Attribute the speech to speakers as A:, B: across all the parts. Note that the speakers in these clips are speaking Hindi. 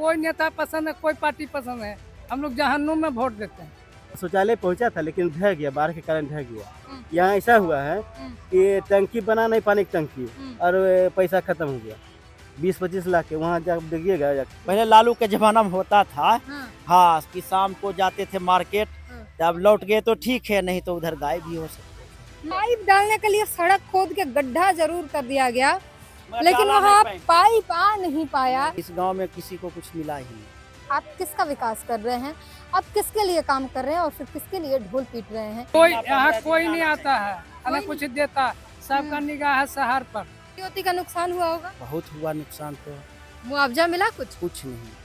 A: कोई नेता पसंद है, कोई पार्टी पसंद है, हम लोग जहन्नुम में वोट देते हैं।
B: शौचालय पहुंचा था लेकिन ढह गया, बाढ़ के कारण ढह गया। यहाँ ऐसा हुआ है कि टंकी बना नहीं, पानी की टंकी, और पैसा खत्म हो गया 20-25 लाख के। वहाँ जब देखिएगा
C: पहले लालू के जमाना में होता था।
D: हाँ।
C: हाँ, कि शाम को जाते थे मार्केट,
D: हाँ।
C: जब लौट गए तो ठीक है, नहीं तो उधर गायब भी हो सकते।
D: पाइप डालने के लिए सड़क खोद के गड्ढा जरूर कर दिया गया, लेकिन वहाँ पाइप आ नहीं पाया।
C: इस गांव में किसी को कुछ मिला ही नहीं।
D: आप किसका विकास कर रहे हैं, आप किसके लिए काम कर रहे हैं और फिर किसके लिए ढोल पीट रहे हैं?
A: कोई यहाँ कोई नहीं आता है, हमें कुछ देता, सबका निगाह है शहर पर।
D: ज्योति का नुकसान हुआ होगा,
C: बहुत हुआ नुकसान तो,
D: मुआवजा मिला
C: कुछ नहीं।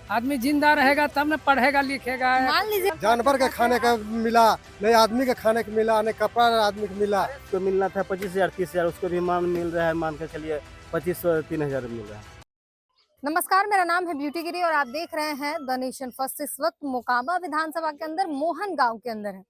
A: आदमी जिंदा रहेगा तब न पढ़ेगा लिखेगा।
D: मान लीजिए
E: जानवर का खाने का मिला, नहीं आदमी का खाने का मिला, नहीं कपड़ा आदमी को मिला।
B: तो मिलना था 25,000 30,000, उसको भी मान मिल रहा है, मान कर चलिए 2500 3000 मिल रहा है।
D: नमस्कार, मेरा नाम है ब्यूटी गिरी और आप देख रहे हैं द नेशन फर्स्ट। इस वक्त मोकामा विधानसभा के अंदर मोहन गांव के अंदर है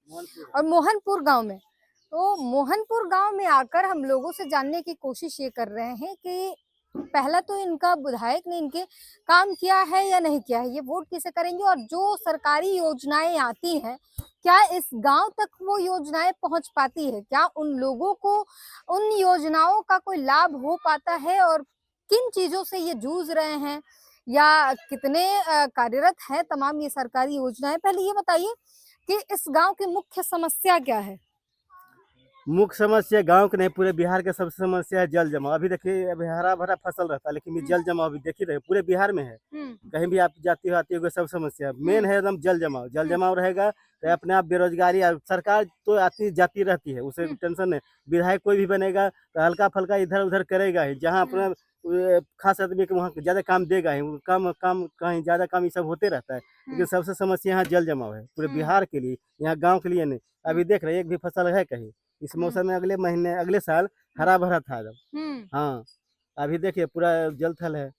D: और मोहनपुर गांव में। तो मोहनपुर गांव में आकर हम लोगों से जानने की कोशिश ये कर रहे हैं कि पहला तो इनका विधायक ने इनके काम किया है या नहीं किया है, ये वोट किसे करेंगे, और जो सरकारी योजनाएं आती हैं क्या इस गांव तक वो योजनाएं पहुंच पाती है, क्या उन लोगों को उन योजनाओं का कोई लाभ हो पाता है, और किन चीजों से ये जूझ रहे हैं या कितने कार्यरत है तमाम ये सरकारी योजनाएं। पहले ये बताइए कि इस गांव की मुख्य समस्या क्या है?
B: मुख्य समस्या गांव के नहीं, पूरे बिहार के सबसे समस्या है जल जमाव। अभी देखिए, अभी हरा भरा फसल रहता है लेकिन ये जल जमाव भी देख ही रहे, पूरे बिहार में है। कहीं भी आप जाती हो आती हो, सब समस्या मेन है एकदम जल जमाव। जल जमाव रहेगा तो अपने आप बेरोजगारी, सरकार तो आती जाती रहती है, उसे टेंशन नहीं। विधायक कोई भी बनेगा तो हल्का फल्का इधर उधर करेगा ही, जहाँ अपना खास आदमी के वहाँ ज्यादा काम देगा ही, कम काम कहीं ज्यादा काम ये सब होते रहता है। लेकिन सबसे समस्या यहाँ जल जमाव है पूरे बिहार के लिए, यहाँ गाँव के लिए नहीं। अभी देख रहे एक भी फसल है कहीं इस मौसम में, अगले महीने अगले साल हरा भरा था एकदम। हाँ, अभी देखिए पूरा जल थल है।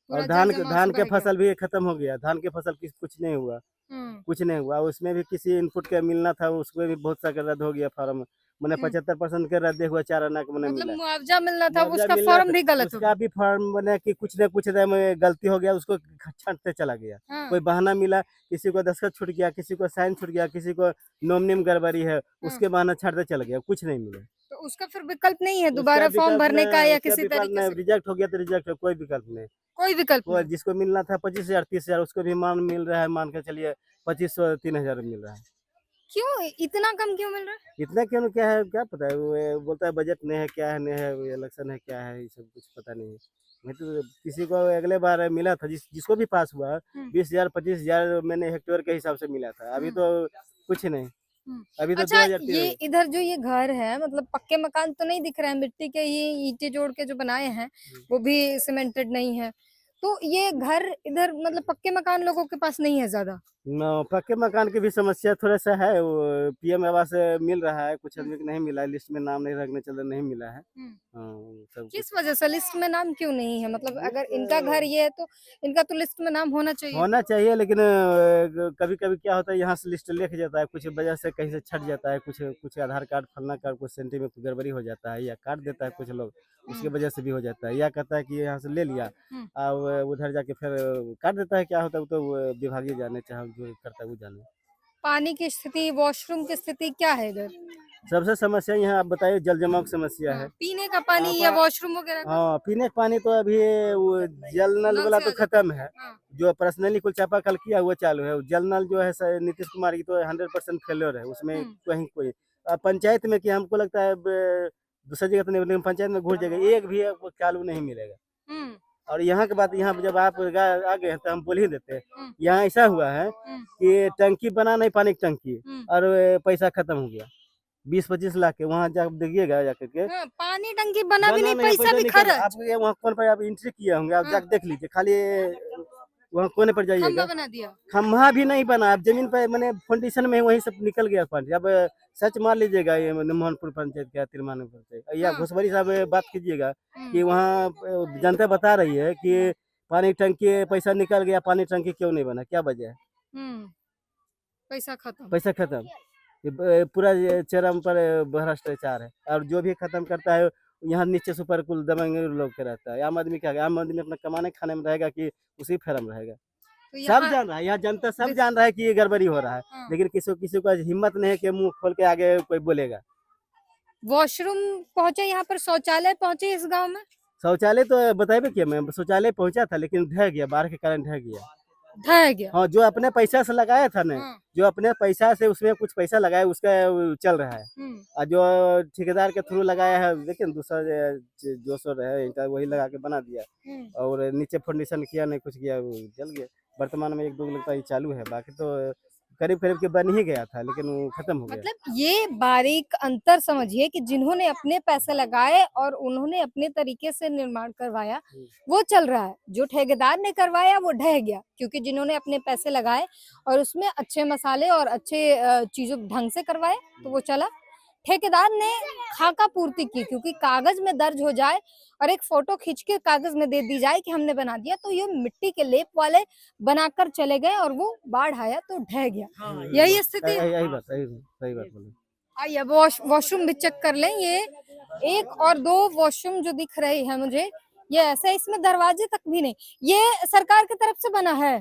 B: और धान के फसल भी खत्म हो गया, धान के फसल कुछ नहीं हुआ, कुछ नहीं हुआ। उसमें भी किसी इनपुट का मिलना था, उसमें भी बहुत सा रद्द हो गया फॉर्म। मैंने 75% के रद्द हुआ, 4 आना का मैंने मिला।
D: मुआवजा मिलना था, उसका फॉर्म भी गलत हो
B: उसका भी फॉर्म बने कि कुछ न कुछ गलती हो गया, उसको छांटते चला गया। कोई बहाना मिला, किसी को दस्तखत छूट गया, किसी को साइन छूट गया, किसी को नॉमिनी में गड़बड़ी है, उसके बहाना छाटते चला गया, कुछ नहीं मिला।
D: तो उसका फिर विकल्प नहीं है दोबारा फॉर्म भरने का या किसी तरीके से?
B: रिजेक्ट हो गया तो रिजेक्ट, कोई विकल्प नहीं।
D: कोई विकल्प नहीं।
B: जिसको मिलना था 25,000 30,000, उसको भी मान मिल रहा है, मान के चलिए 2500 3000 मिल रहा है।
D: क्यों इतना कम क्यों मिल रहा है?
B: इतना क्यों, क्या है क्या पता है, वो बोलता है बजट नहीं है, क्या है नहीं है, इलेक्शन है, क्या है, ये सब कुछ पता नहीं है। मैं तो किसी को अगले बार मिला था, जिसको भी पास हुआ 20,000 25,000 मैंने हेक्टेयर के हिसाब से मिला था। अभी तो कुछ नहीं, अभी तो
D: अच्छा,
B: 2000
D: ये इधर जो ये घर है, मतलब पक्के मकान तो नहीं दिख रहे हैं, मिट्टी के ये ईंटें जोड़ के जो बनाए हैं वो भी सीमेंटेड नहीं है, तो ये घर इधर मतलब पक्के मकान लोगों के पास नहीं है ज्यादा।
B: पक्के मकान की भी समस्या थोड़ा सा है। वो पीएम आवास मिल रहा है, कुछ आदमी को नहीं मिला है, लिस्ट में नाम नहीं रखने चलते नहीं मिला है। सब
D: किस वजह से लिस्ट में नाम क्यों नहीं है? मतलब अगर इनका घर ये है तो इनका तो लिस्ट में नाम होना चाहिए।
B: लेकिन कभी कभी क्या होता है, यहाँ से लिस्ट लिख जाता है, कुछ वजह से कहीं से छट जाता है, कुछ आधार कार्ड फलना कार्ड कुछ सेंटी में कुछ गड़बड़ी हो जाता है, या काट देता है कुछ लोग, उसकी वजह से भी हो जाता है। या कहता है कि यहाँ से ले लिया और उधर जाके फिर काट देता है, क्या होता है वो तो विभागीय जाने, चाहे जो करता है वो जाने।
D: पानी की स्थिति, वॉशरूम की स्थिति क्या है इधर?
B: सबसे समस्या यहाँ आप बताइए, जल जमाव की समस्या है।
D: पीने का पानी या वॉशरूम वगैरह का?
B: हाँ, पीने का पानी तो अभी वो जल नल वाला तो खत्म है, जो पर्सनली कुल चापाकल किया हुआ चालू है। जल नल जो है नीतीश कुमार की तो 100% फेलियर है, उसमें कहीं कोई पंचायत में कि हमको लगता है दूसरी जगह तो नहीं, लेकिन पंचायत में घुस जाएगा, एक भी चालू नहीं मिलेगा। और यहाँ के बात, यहाँ जब आप आ गए हैं तो हम बोल ही देते हैं। यहाँ ऐसा हुआ है कि टंकी बना नहीं, पानी की टंकी, और पैसा खत्म हो गया 20-25 लाख के। वहाँ जब देखिएगा जाकर के,
D: पानी टंकी बना भी नहीं, पैसा भी खर्च।
B: आप वहाँ कौन पर आप एंट्री किए होंगे, आप जाकर देख लीजिए, खाली वहाँ कोने पर जाइएगा,
D: खंभा बना दिया,
B: खम्भा भी नहीं बना, अब जमीन पर मैंने फाउंडेशन में वहीं सब निकल गया पानी। अब सच मान लीजिएगा, ये मोहनपुर पंचायत का तिरमान पंचायत या घुसबरी साहब बात कीजिएगा कि वहाँ जनता बता रही है कि पानी टंकी पैसा निकल गया, पानी टंकी क्यों नहीं बना, क्या वजह है?
D: पैसा खत्म,
B: पैसा खत्म। पूरा चरम पर भ्रष्टाचार है, और जो भी खत्म करता है यहाँ नीचे से ऊपर कुल दबंगे लोग के रहता है। आम आदमी क्या, आम आदमी अपना कमाने खाने में रहेगा कि उसी फेरा में रहेगा।
D: तो
B: सब
D: यहाँ
B: जान रहा है, यहाँ जनता सब जान रहा है कि ये गड़बड़ी हो रहा है,
D: हाँ।
B: लेकिन किसी को हिम्मत नहीं है कि मुंह खोल के आगे कोई बोलेगा।
D: वॉशरूम पहुंचे, यहाँ पर शौचालय पहुंचे इस गांव में?
B: शौचालय तो बताइए कि मैं शौचालय पहुंचा था, लेकिन ढह गया, बाढ़ के कारण ढह गया।
D: ढह गया।
B: हाँ, जो अपने पैसा से लगाया था ना,
D: हाँ।
B: जो अपने पैसा से उसमें कुछ पैसा लगाया उसका चल रहा है। और जो ठेकेदार के थ्रू लगाया है, लेकिन दूसरा जो सो है ईंटा वही लगा के बना दिया, और नीचे फाउंडेशन किया नहीं, कुछ किया, वो जल गया। वर्तमान में 1-2 लगता है चालू है, बाकी तो करीब करीब के बन ही गया था, लेकिन वो खत्म हो गया।
D: मतलब ये बारीक अंतर समझिए कि जिन्होंने अपने पैसे लगाए और उन्होंने अपने तरीके से निर्माण करवाया वो चल रहा है, जो ठेकेदार ने करवाया वो ढह गया, क्योंकि जिन्होंने अपने पैसे लगाए और उसमें अच्छे मसाले और अच्छे चीजों ढंग से करवाए तो वो चला। ठेकेदार ने खाका पूर्ति की, क्योंकि कागज में दर्ज हो जाए और एक फोटो खींच के कागज में दे दी जाए कि हमने बना दिया, तो ये मिट्टी के लेप वाले बनाकर चले गए और वो बाढ़ आया तो ढह गया। यही स्थिति है।
B: यही बात, सही बात बोले।
D: आइए वॉशरूम भी चेक कर लें। ये 1 और 2 वॉशरूम जो दिख रही है मुझे, ये ऐसा, इसमें दरवाजे तक भी नहीं। ये सरकार की तरफ से बना है?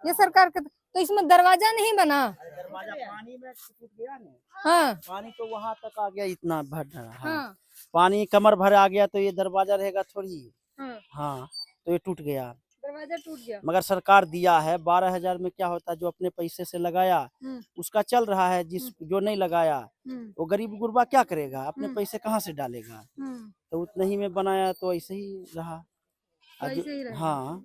D: ये सरकार के, तो इसमें दरवाजा नहीं बना?
C: दरवाजा पानी में टूट गया ना।
D: हाँ
C: पानी तो वहां तक आ गया, इतना भर रहा।
D: हाँ
C: पानी कमर भर आ गया तो ये दरवाजा रहेगा थोड़ी।
D: हाँ,
C: हाँ, तो ये टूट गया।
D: दरवाजा टूट गया।
C: मगर सरकार दिया है 12,000 में, क्या होता है, जो अपने पैसे से लगाया उसका चल रहा है, जो नहीं लगाया वो गरीब गुरबा क्या करेगा, अपने पैसे कहाँ से डालेगा। तो उतने ही में बनाया तो ऐसे ही रहा।
D: ऐसे ही रहा।
C: हाँ,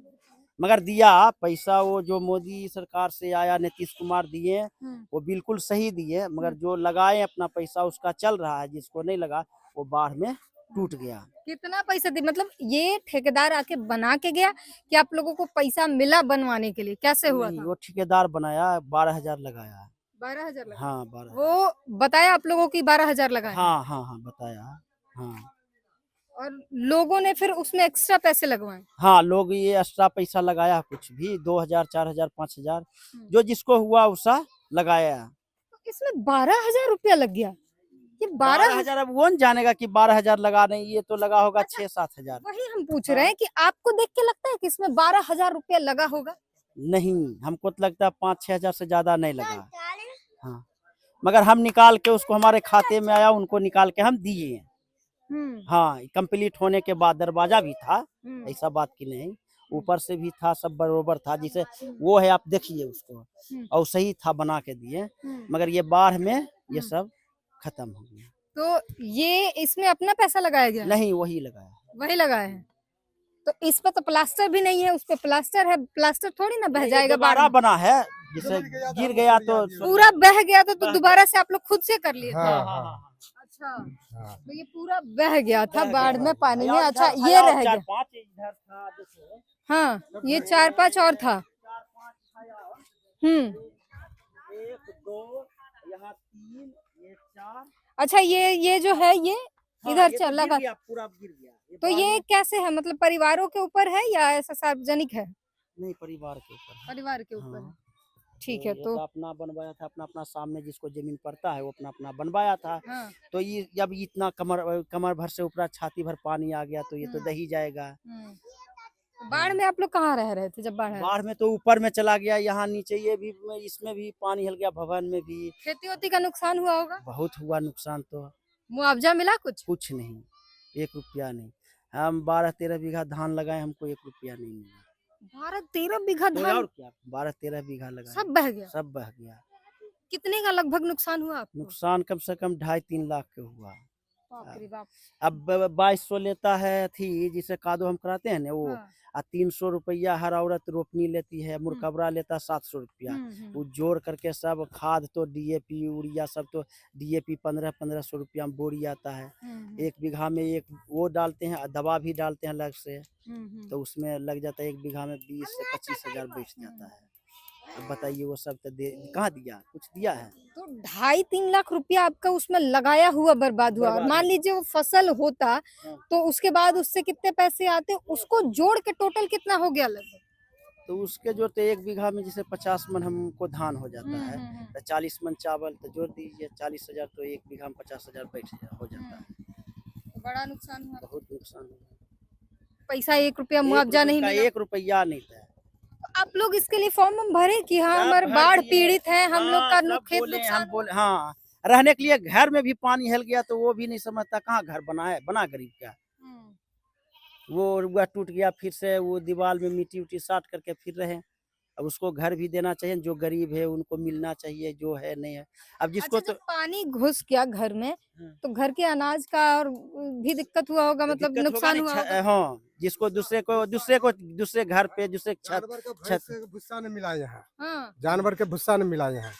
C: मगर दिया पैसा, वो जो मोदी सरकार से आया, नीतीश कुमार दिए, वो बिल्कुल सही दिए, मगर जो लगाए अपना पैसा उसका चल रहा है, जिसको नहीं लगा वो बाढ़ में टूट गया।
D: कितना पैसा दी, मतलब ये ठेकेदार आके बना के गया कि आप लोगों को पैसा मिला बनवाने के लिए? कैसे हुआ
C: नहीं,
D: था?
C: वो ठेकेदार बनाया, 12,000 लगाया।
D: 12,000 लगा?
C: हाँ, 12।
D: वो बताया आप लोगों की 12,000 लगा है?
C: हाँ हाँ हाँ, बताया। हाँ
D: और लोगों ने फिर उसमें एक्स्ट्रा पैसे लगवाए?
C: हाँ, लोग ये एक्स्ट्रा पैसा लगाया, कुछ भी 2,000, 4,000, 5,000, जो जिसको हुआ वैसा लगाया।
D: इसमें 12,000 रुपया लग गया? ये
C: 12,000, अब कौन जानेगा कि 12,000 लगा नहीं, ये तो लगा होगा 6-7,000।
D: वही हम पूछ रहे हैं कि आपको देख के लगता है कि इसमें 12,000 रुपया लगा होगा?
C: नहीं, हमको तो लगता है 5-6 हजार से ज्यादा नहीं लगा। हाँ, मगर हम निकाल के उसको, हमारे खाते में आया, उनको निकाल के हम दिए। हाँ, कंप्लीट होने के बाद दरवाजा भी था, ऐसा बात की नहीं, ऊपर से भी था, सब बरोबर था, जिसे वो है, आप देखिए उसको, और सही था, बना के दिए, मगर ये बाढ़ में ये सब खत्म हो गया।
D: तो ये इसमें अपना पैसा लगाया गया?
C: नहीं, वही लगाया।
D: वही लगाया है। तो इस पे तो प्लास्टर भी नहीं है, उस पे प्लास्टर है, प्लास्टर थोड़ी ना बह जाएगा।
C: दोबारा बना है, जिसे गिर गया तो
D: पूरा बह गया तो दोबारा से आप लोग खुद से कर लिए थे?
E: हाँ,
D: अच्छा, तो ये पूरा बह गया था बाढ़ में, पानी में। अच्छा, ये रह गया।
C: 4-5 इधर था, देखो।
D: हाँ, ये 4-5 और था।
C: 1, 2, यहाँ 3, ये 4।
D: अच्छा, ये जो है ये इधर
C: तो
D: लगा,
C: पूरा गिर गया।
D: तो ये कैसे है, मतलब परिवारों के ऊपर है या ऐसा सार्वजनिक है?
C: नहीं, परिवार के ऊपर है।
D: परिवार के ऊपर है।
C: हाँ।
D: ठीक है। तो
C: अपना बनवाया था, अपना सामने जिसको जमीन पड़ता है वो अपना बनवाया था।
D: हाँ।
C: तो ये जब इतना कमर भर से ऊपर छाती भर पानी आ गया तो ये तो दही जाएगा।
D: बाढ़ में आप लोग कहाँ रह रहे थे जब बाढ़ आया?
C: बाढ़ में तो ऊपर में चला गया, यहाँ नीचे ये भी, इसमें भी पानी हिल गया, भवन में भी।
D: खेती वेती का नुकसान हुआ होगा?
C: बहुत हुआ नुकसान, तो
D: मुआवजा मिला कुछ?
C: कुछ नहीं, 1 रुपया नहीं। हम 12-13 बीघा धान लगाए, हमको 1 रुपया नहीं मिला।
D: 12-13 बीघा
C: तो
D: धान?
C: और क्या, 12-13 बीघा लगाए,
D: सब बह गया?
C: सब बह गया।
D: कितने का लगभग नुकसान हुआ आपको?
C: नुकसान कम से कम 2.5-3 लाख के हुआ।
D: बाप रे बाप।
C: अब 2200 लेता है थी, जिसे कादो हम कराते हैं ना वो।
D: हाँ।
C: 300 रुपया हर औरत रोपनी लेती है, मुरकबरा लेता 700 रुपया। वो जोड़ करके सब खाद तो डीएपी यूरिया सब, तो डीएपी 1500 रुपया में बोरी आता है। 1 बीघा में एक वो डालते हैं, दवा भी डालते हैं अलग से, तो उसमें लग जाता है 1 बीघा में 20 से 25 हजार बैठ जाता है। अब बताइए, वो सब तो कहाँ दिया, कुछ दिया है?
D: तो 2.5-3 लाख रुपया आपका उसमें लगाया हुआ बर्बाद हुआ। और मान लीजिए वो फसल होता तो उसके बाद उससे कितने पैसे आते, उसको जोड़ के टोटल कितना हो गया लगभग?
C: तो उसके जो तो 1 बीघा में जैसे 50 मन हमको धान हो जाता है, तो 40 मन चावल, तो जोड़ दीजिए 40 हजार, तो 1 बीघा में 50 हजार बैठ हो जाता है।
D: बड़ा नुकसान हुआ।
C: बहुत नुकसान हुआ।
D: पैसा 1 रुपया मुआवजा नहीं मिला।
C: 1 रुपया नहीं था।
D: आप लोग इसके लिए फॉर्म भरे कि हाँ
C: सब
D: हमारे
C: भर
D: बाढ़
C: दिए।
D: पीड़ित है, हम लोग का
C: सब
D: खेत
C: बोले,
D: नुकसान
C: हम बोले हाँ, रहने के लिए घर में भी पानी हिल गया तो वो भी नहीं समझता, कहाँ घर बना है, बना गरीब क्या। वो रुआ टूट गया, फिर से वो दीवार में मिट्टी उट्टी साट करके फिर रहे। अब उसको घर भी देना चाहिए, जो गरीब है उनको मिलना चाहिए, जो है नहीं है। अब जिसको
D: अच्छा, जब पानी घुस गया घर में तो घर के अनाज का और भी दिक्कत हुआ होगा, मतलब
C: दिक्कत होगा
D: नुकसान
C: नहीं,
D: हुआ होगा।
C: हाँ, जिसको दूसरे घर पे दूसरे छत
E: जानवर का
C: छत
E: भैंस का भूसा नहीं मिला यहाँ,
D: हाँ,
E: जानवर के भूसा नहीं मिला यहाँ।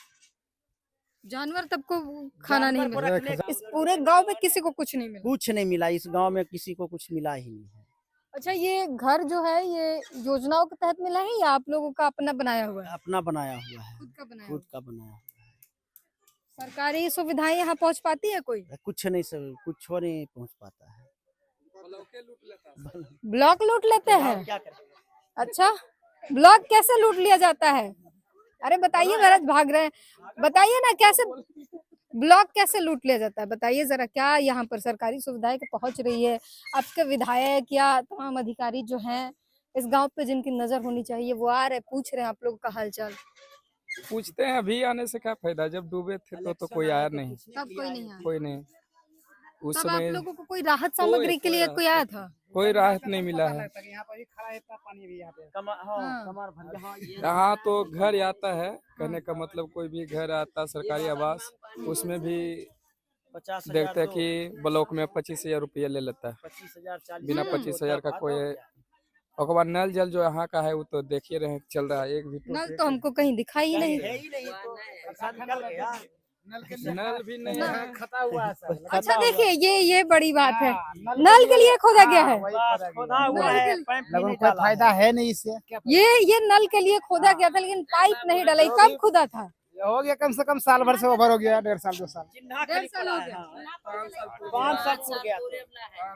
D: जानवर तब को खाना नहीं
C: जानवर को
D: मिला।
C: रखने
D: इस पूरे गांव में किसी को कुछ नहीं मिला।
C: कुछ नहीं मिला, इस गांव में किसी को कुछ मिला ही नहीं है।
D: अच्छा, ये घर जो है ये योजनाओं के तहत मिला है या आप लोगों का अपना बनाया हुआ है?
C: अपना बनाया हुआ है,
D: खुद का बनाया
C: खुद
D: हुआ
C: का बनाया
D: है। सरकारी सुविधाएं यहाँ पहुँच पाती है कोई?
C: है। कुछ नहीं, सब कुछ नहीं पहुंच पाता है।
D: ब्लॉक लूट लेते हैं?
C: क्या करें?
D: अच्छा, ब्लॉक कैसे लूट लिया जाता है? अरे बताइए, महाराज भाग रहे हैं, बताइए ना कैसे ब्लॉक कैसे लूट लिया जाता है, बताइए जरा। क्या यहाँ पर सरकारी सुविधाएं पहुंच रही है? आपके विधायक या तमाम अधिकारी जो हैं इस गांव पे, जिनकी नजर होनी चाहिए, वो आ रहे, पूछ रहे हैं आप लोगों का हालचाल?
F: पूछते हैं, अभी आने से क्या फायदा, जब डूबे थे तो कोई आया नहीं।
D: तब कोई नहीं आया।
F: कोई नहीं, उस
D: तब आप
F: समय
D: लोगों को कोई राहत सामग्री के लिए कोई आया था?
F: कोई राहत नहीं मिला है। यहाँ तो घर आता है, कहने का मतलब कोई भी घर आता सरकारी आवास, उसमें भी
C: 50,000
F: देखते हैं
C: तो
F: कि ब्लॉक में 25,000 रुपया ले लेता है,
C: 25,000 40,000
F: बिना 25,000 का कोई। और बाद नल जल जो यहाँ का है वो तो देख ही रहे हैं, चल रहा है, एक भी
D: नल तो हमको कहीं दिखाई ही नहीं।
C: है ही नहीं, तो पैसा निकल गया।
F: नल भी नहीं है।
D: अच्छा, देखिए ये बड़ी बात है, नल के लिए खोदा गया है।
C: खोदा हुआ
D: नल
C: है,
D: के-
C: पाइप भी नहीं डाला है।
E: है नहीं इससे।
D: ये नल के लिए खोदा गया था, लेकिन पाइप नहीं डाला। ये कब खोदा था?
E: हो गया कम से कम साल भर से ओवर हो गया, 1.5 साल 2 साल।
C: चिन्हा
D: 1.5 साल हो
C: खड़ी
D: गया।
C: पड़ा है, हाँ। 5 साल पूर गया,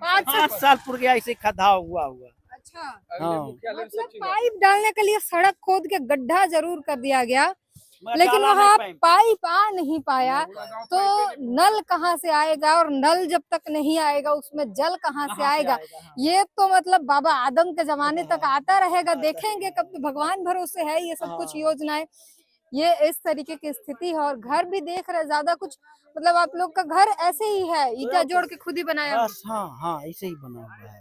D: 5
C: साल पूर गया, इसे खड्डा हुआ।
D: अच्छा,
C: हाँ।
D: मतलब पाइप डालने के लिए सड़क खोद के गड्ढा जरूर कर दिया गया,
C: मगर
D: लेकिन
C: डाला
D: वहाँ
C: नहीं पाइप।
D: पाइप आ नहीं पाया। तो नल कहाँ से आएगा, और नल जब तक नहीं आएगा उसमें जल कहाँ से आएगा? ये तो मतलब बाबा आदम के जमाने तक आता रहेगा, देखेंगे कब। तो भगवान भरोसे है ये सब कुछ योजनाएं। ये इस तरीके की स्थिति है, और घर भी देख रहे, ज्यादा कुछ मतलब आप लोग का घर ऐसे ही है, ईटा जोड़ के खुद ही बनाया हुआ?
C: बस हाँ, ऐसे ही बना हुआ है।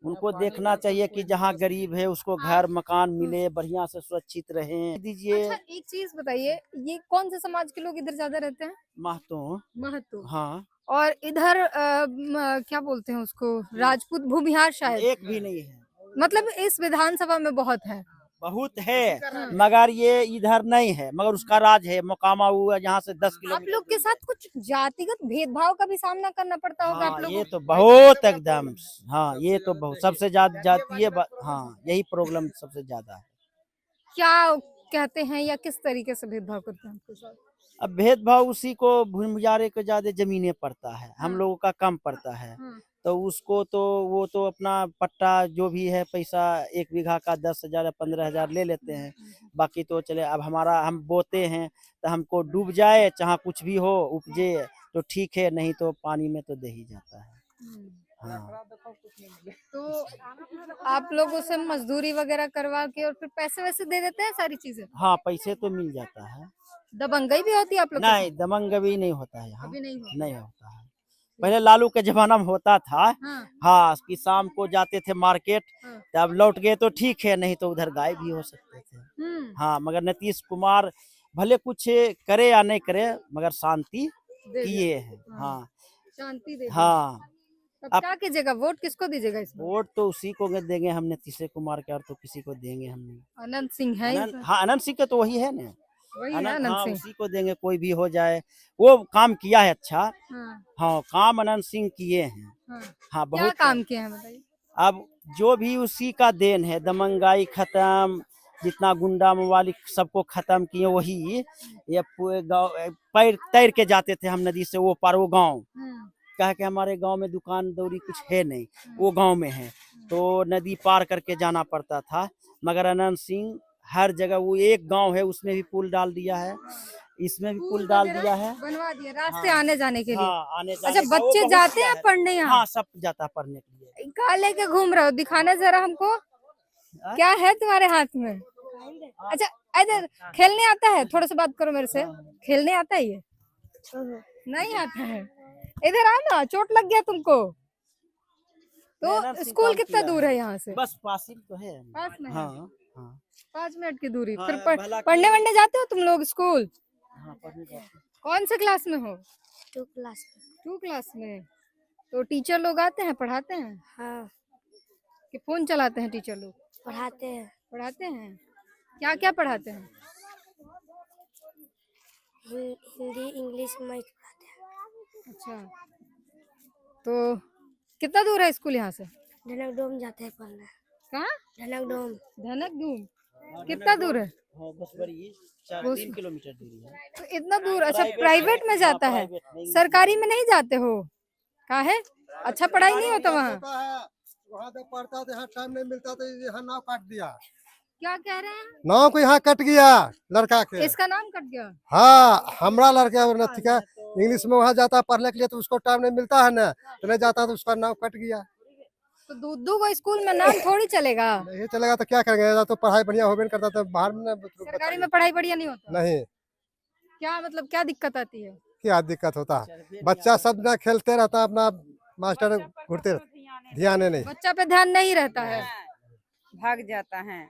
C: उनको देखना चाहिए कि जहाँ गरीब है उसको घर मकान मिले, बढ़िया से सुरक्षित रहे दीजिए।
D: अच्छा, एक चीज बताइए, ये कौन से समाज के लोग इधर ज्यादा रहते हैं?
C: महतो,
D: महतो।
C: हाँ,
D: और इधर क्या बोलते हैं उसको, राजपूत भूमिहार शायद।
C: एक भी नहीं है।
D: मतलब इस विधानसभा में बहुत है।
C: बहुत है, मगर ये इधर नहीं है, मगर उसका राज है, मोकामा हुआ यहाँ से 10
D: आप
C: किलोमीटर।
D: लोग के साथ कुछ जातिगत भेदभाव का भी सामना करना पड़ता होगा
C: हाँ,
D: आप लोगों
C: ये
D: को?
C: तो बहुत एकदम, हाँ, ये तो बहुत सबसे ज्यादा जातीय, हाँ, यही प्रॉब्लम सबसे ज्यादा है।
D: क्या कहते हैं या किस तरीके से भेदभाव करते हैं आपके साथ?
C: अब भेदभाव उसी को भूमिजारे को ज्यादा जमीनें पड़ता है, हम लोगों का कम पड़ता है, तो उसको तो वो तो अपना पट्टा जो भी है पैसा 1 बीघा का 10,000 या 15,000 ले लेते हैं, बाकी तो चले। अब हमारा हम बोते हैं तो हमको डूब जाए, चाहे कुछ भी हो उपजे तो ठीक है, नहीं तो पानी में तो दे ही जाता है। हाँ,
D: तो आप लोग उसे मजदूरी वगैरह करवा के और फिर पैसे वैसे दे देते हैं सारी चीजें?
C: हाँ, पैसे तो मिल जाता है।
D: दबंगई भी होती है आप लोग के
C: नहीं,
D: साथ?
C: दमंगवी नहीं होता है यहाँ,
D: अभी नहीं होती।
C: नहीं होता है। पहले लालू के जमाना में होता था,
D: हाँ,
C: हाँ, कि शाम को जाते थे मार्केट,
D: हाँ।
C: तब लौट गए तो ठीक है, नहीं तो उधर गायब भी हो सकते थे। हाँ, मगर नीतीश कुमार भले कुछ करे या नहीं करे, मगर शांति
D: दे
C: किए
D: दे।
C: हैं।
D: हाँ,
C: हाँ,
D: शांति दे दी।
C: हाँ,
D: तब क्या कीजिएगा, वोट किसको दीजिएगा इसमें?
C: वोट तो उसी को देंगे हम, नीतीश कुमार के, और तो किसी को देंगे हम नहीं।
D: अनंत सिंह है
C: अनंत, हाँ, अनंत सिंह के तो वही है ना,
D: वही है अनंत
C: हाँ,
D: सिंह।
C: उसी को देंगे, कोई भी हो जाए, वो काम किया है अच्छा।
D: हाँ,
C: हाँ, काम अनंत सिंह किए हैं।
D: हाँ।
C: हाँ,
D: क्या
C: बहुत
D: काम किए हैं बताइए?
C: अब जो भी उसी का देन है, दमंगाई खत्म, जितना गुंडा मवाली सबको खत्म किए, वही ये पूरे गाँव पैर तैर के जाते थे हम नदी से वो पार, वो गाँव कह के हमारे गांव में दुकान दौरी कुछ है नहीं, वो गांव में है, तो नदी पार करके जाना पड़ता था। मगर अनंत सिंह हर जगह, वो एक गांव है उसमें भी पुल डाल दिया है, इसमें भी पुल डाल दिया है।
D: बनवा दिया रास्ते
C: हाँ।
D: आने जाने के लिए।
C: हाँ, आने
D: अच्छा,
C: जाने का वो
D: बच्चे
C: बहुत
D: जाते
C: किया
D: हैं
C: है।
D: पढ़ने यहाँ?
C: हाँ, सब जाता है पढ़ने के लिए।
D: क्या लेके घूम रहे हो, दिखाना जरा हमको, क्या है तुम्हारे हाथ में? अच्छा, इधर खेलने आता है? थोड़ा सा बात करो मेरे से, खेलने आता है ये? नहीं आता है। इधर आओ ना, चोट लग गया तुमको
C: मैडम
D: तो।
C: से
D: स्कूल
C: काम
D: कितना
C: किया
D: दूर है यहाँ से?
C: बस पास ही तो है।
D: पास में है?
C: हाँ हाँ
D: 5 मिनट की दूरी।
C: हाँ,
D: फिर
C: भला
D: पढ़ने वढ़ने जाते हो तुम लोग स्कूल?
C: हाँ, पढ़ने जाते हैं।
D: कौन से क्लास में हो?
G: 2 क्लास में।
D: 2 क्लास में। तो टीचर लोग आते हैं, पढ़ाते हैं
G: हाँ,
D: कि फोन चलाते हैं टीचर लोग?
G: पढ़ाते हैं।
D: पढ़ाते हैं। क्या क्या पढ़ाते हैं?
G: हिंदी, इंग्लिश, मैथ पढ़ाते हैं।
D: अच्छा, तो कितना दूर है स्कूल यहाँ से?
G: ढनक डोम जाते हैं पढ़ने।
D: कहाँ?
G: ढनक डोम।
D: धनक दूर। कितना दूर है?
C: हाँ, बस बड़ी 3 किलोमीटर दूरी है।
D: तो इतना दूर। अच्छा, प्राइवेट में जाता है, सरकारी में नहीं जाते हो? कहाँ है? अच्छा पढ़ाई नहीं होता वहाँ?
E: वहाँ पे पढ़ता तो यहाँ टाइम नहीं मिलता तो यहाँ नाव काट दिया।
D: क्या कह रहे हैं?
E: नाव को यहाँ कट गया लड़का के।
D: इसका नाम कट गया?
E: हाँ, हमरा लड़का ठीक है, इंग्लिश में वहाँ जाता है पढ़ने के लिए तो उसको टाइम नहीं मिलता है ना, तो नहीं जाता तो उसका नाव कट गया।
D: तो दो को स्कूल में नाम थोड़ी चलेगा।
E: नहीं चलेगा तो क्या करेंगे, तो पढ़ाई बढ़िया हो भी नहीं करता तो बाहर में
D: सरकारी में पढ़ाई बढ़िया नहीं होता?
E: नहीं।
D: क्या मतलब, क्या दिक्कत आती है?
E: क्या दिक्कत होता है, बच्चा सब ना खेलते रहता अपना, मास्टर घूरते ध्यान नहीं।
D: बच्चा पे ध्यान नहीं रहता है।
H: भाग जाता है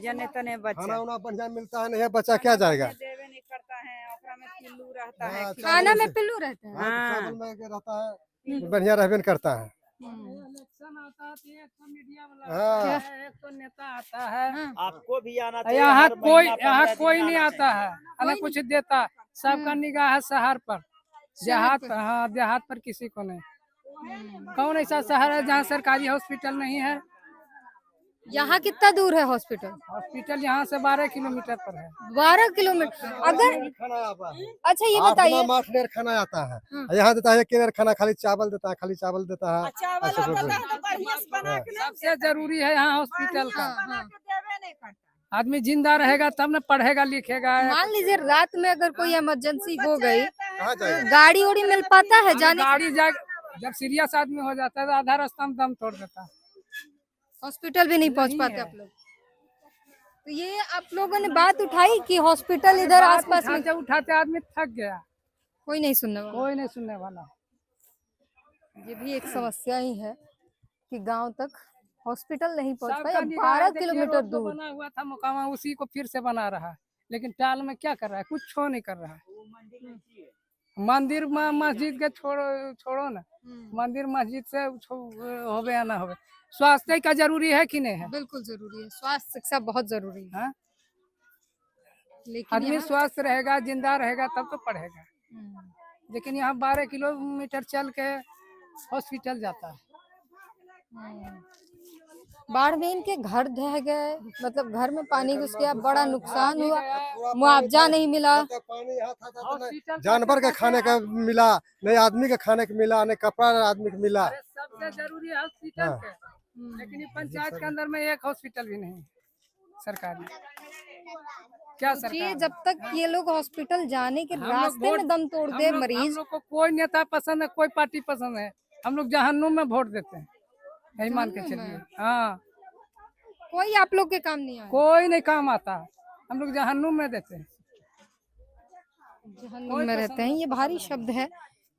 H: जने तने बच्चा।
E: खाना वाना बढ़िया मिलता है नहीं, बच्चा क्या जाएगा?
H: देवे नहीं करता है, ओकरा में पिल्लू रहता है।
E: हाँ,
D: खाना में पिल्लू रहता है।
H: हाँ।
E: चावल में रहता है, बढ़िया रहबे नहीं करता है।
A: इलेक्शन आता है तो एक तो मीडिया वाला
E: हाँ।
A: आता है, एक तो नेता आता है।
C: आपको भी आना चाहिए।
A: यहाँ
C: हर
A: कोई
C: महीना
A: यहाँ
C: 15 दिन
A: कोई
C: आना
A: नहीं आता
C: चाहिए।
A: है, ना कुछ देता। सबका निगाह है शहर पर, देहात पर। हाँ, देहात पर किसी को नहीं। कौन ऐसा शहर है जहाँ सरकारी हॉस्पिटल नहीं है?
D: यहाँ कितना दूर है हॉस्पिटल?
A: हॉस्पिटल यहाँ से 12 किलोमीटर पर है।
D: 12 किलोमीटर। अगर
E: खाना आता है,
D: अच्छा ये बताइए,
E: 8 नेर खाना आता है, यहाँ देता है केवल खाना, खाली चावल देता है, खाली चावल देता है।
H: चावल
E: अच्छा,
H: देता है तो बढ़िया से बना के नहीं
A: सबसे जरूरी है यहाँ हॉस्पिटल का।
H: बना के देवे नहीं करता।
A: आदमी जिंदा रहेगा तब न पढ़ेगा लिखेगा।
D: मान लीजिए रात में अगर कोई इमरजेंसी हो गई,
E: कहाँ जाएगा?
D: गाड़ी उड़ी मिल पाता है जाने?
A: गाड़ी जा, जब सीरियस आदमी हो जाता है तो आधा रास्ता में दम तोड़ देता है।
D: हॉस्पिटल भी नहीं पहुंच
A: नहीं
D: पाते
A: है।
D: आप लोग। तो ये आप लोगों ने बात उठाई कि हॉस्पिटल इधर आसपास में?
A: उठाते उठाते आदमी थक गया,
D: कोई नहीं सुनने वाला।
A: कोई नहीं सुनने वाला।
D: ये भी एक समस्या ही है कि गांव तक हॉस्पिटल नहीं पहुंच
A: सबका
D: पाया।
A: निगाह
D: 12
A: देखिए,
D: किलोमीटर
A: रोड जो
D: दूर।
A: बना हुआ था मुकामा, उसी को फिर से बना रहा है, लेकिन टाल में क्या कर रहा है? कुछ छो नहीं कर रहा है। मंदिर मस्जिद के छोड़ो ना, मंदिर मस्जिद से होवे या ना होवे, स्वास्थ्य का जरूरी है कि नहीं है?
D: बिल्कुल जरूरी है, स्वास्थ्य शिक्षा बहुत जरूरी है।
A: हाँ?
D: लेकिन
A: आदमी
D: यहाँ-
A: स्वस्थ रहेगा, जिंदा रहेगा तब तो पढ़ेगा। लेकिन यहाँ 12 किलोमीटर चल के हॉस्पिटल जाता है।
D: बाढ़ में इनके घर ढह गए, मतलब घर में पानी घुस गया, बड़ा नुकसान हुआ, मुआवजा नहीं मिला।
E: पानी यहाँ था तो
A: हॉस्पिटल
E: जानवर के खाने का मिला, नहीं आदमी के खाने का मिला, नहीं कपड़ा आदमी को मिला।
A: अरे सबसे जरूरी है हॉस्पिटल
E: हाँ।
A: के, लेकिन ये पंचायत के अंदर में एक हॉस्पिटल भी नहीं सरकारी। क्या
D: सोचिए,
A: सरकार?
D: जब तक ये लोग हॉस्पिटल जाने के
A: हम लोग
D: रास्ते
A: वोट-
D: में दम तोड़ दे
A: हम
D: मरीज।
A: लोग को कोई नेता पसंद है, कोई पार्टी पसंद है, हम लोग जहन्नुम में वोट देते हैं, यही मान के
D: जहन्नुम
A: चलिए।
D: में?
A: हाँ,
D: कोई आप लोग के काम नहीं आया।
A: कोई नहीं काम आता, हम लोग जहन्नुम में देते हैं।
D: जहन्नुम में रहते हैं, ये भारी शब्द है,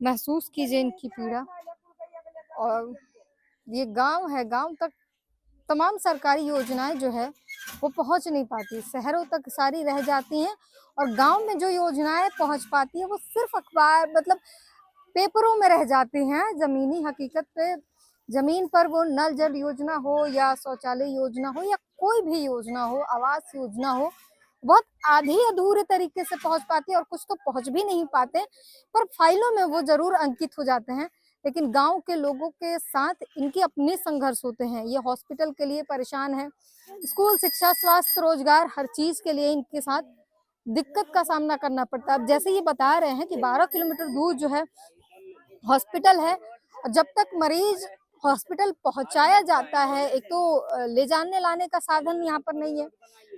D: महसूस कीजिए इनकी पीड़ा। और ये गांव है, गांव तक तमाम सरकारी योजनाएं जो है वो पहुंच नहीं पाती, शहरों तक सारी रह जाती हैं। और गांव में जो योजनाएं पहुंच पाती है वो सिर्फ अखबार, मतलब पेपरों में रह जाती हैं। जमीनी हकीकत पे, जमीन पर वो नल जल योजना हो या शौचालय योजना हो या कोई भी योजना हो, आवास योजना हो, बहुत आधी अधूरे तरीके से पहुंच पाती है, और कुछ तो पहुंच भी नहीं पाते, पर फाइलों में वो जरूर अंकित हो जाते हैं। लेकिन गांव के लोगों के साथ इनके अपने संघर्ष होते हैं। ये हॉस्पिटल के लिए परेशान है, स्कूल, शिक्षा, स्वास्थ्य, रोजगार, हर चीज के लिए इनके साथ दिक्कत का सामना करना पड़ता है। अब जैसे ये बता रहे हैं कि 12 किलोमीटर दूर जो है हॉस्पिटल है, जब तक मरीज हॉस्पिटल पहुंचाया जाता है, एक तो ले जाने लाने का साधन यहाँ पर नहीं है,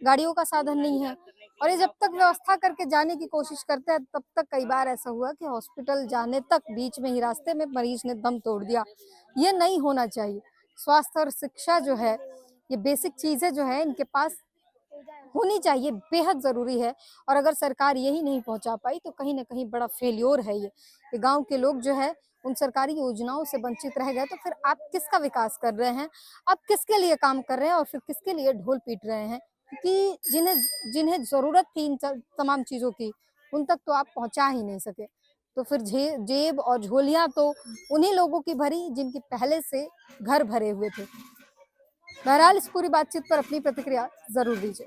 D: गाड़ियों का साधन नहीं है, और ये जब तक व्यवस्था करके जाने की कोशिश करते हैं तब तक कई बार ऐसा हुआ कि हॉस्पिटल जाने तक बीच में ही रास्ते में मरीज ने दम तोड़ दिया। ये नहीं होना चाहिए। स्वास्थ्य और शिक्षा जो है, ये बेसिक चीजें जो है इनके पास होनी चाहिए, बेहद जरूरी है। और अगर सरकार यही नहीं पहुंचा पाई तो कहीं ना कहीं बड़ा फेल्योर है ये गांव के लोग जो है उन सरकारी योजनाओं से वंचित रह गए। तो फिर आप किसका विकास कर रहे हैं, आप किसके लिए काम कर रहे हैं और फिर किसके लिए ढोल पीट रहे हैं? क्योंकि जिन्हें जिन्हें जरूरत थी इन तमाम चीजों की, उन तक तो आप पहुंचा ही नहीं सके। तो फिर जेब और झोलियां तो उन्हीं लोगों की भरी जिनकी पहले से घर भरे हुए थे। बहरहाल इस पूरी बातचीत पर अपनी प्रतिक्रिया जरूर दीजिए।